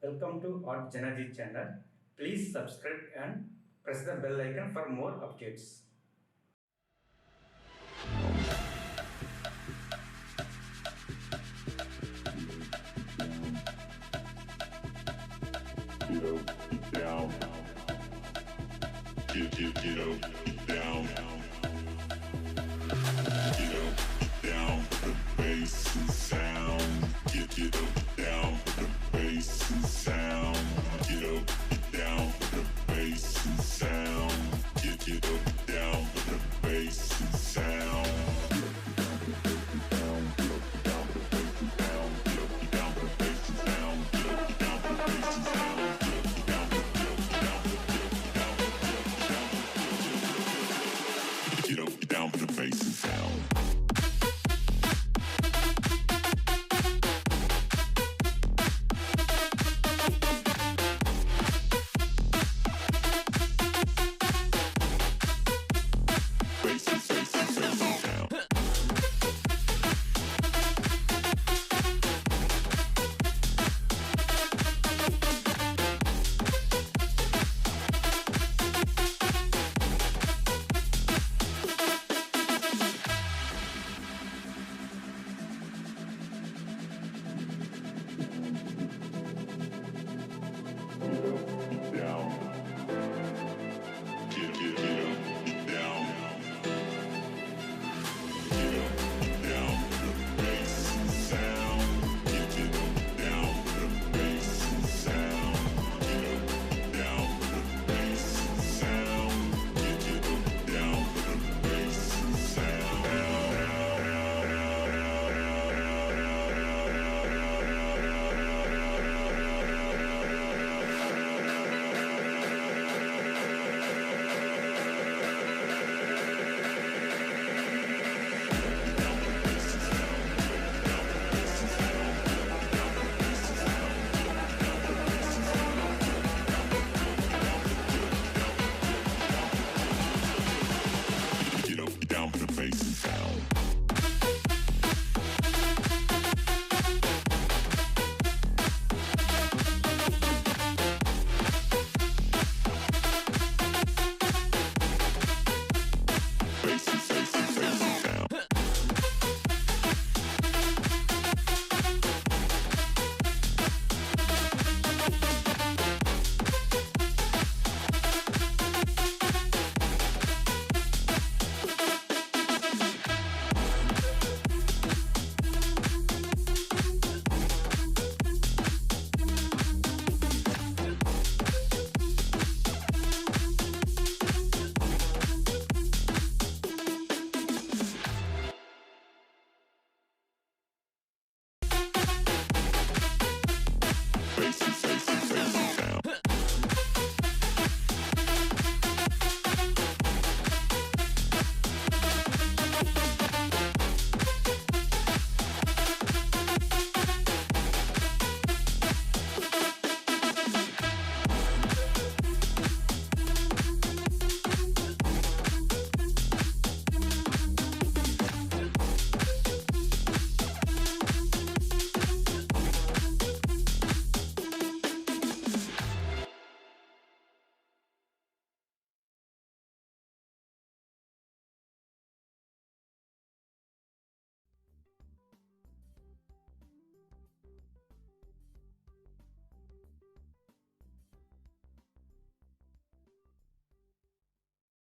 Welcome to Art Janaji channel. Please subscribe and press the bell icon for more updates. Get down. Get up, down. Get up, down. The bass and sound. Get up, down. The bass and sound. Get up, down. The bass and sound. Get up, down. The bass and sound. Get up, down for the bass and sound. Get up, down for the bass and sound.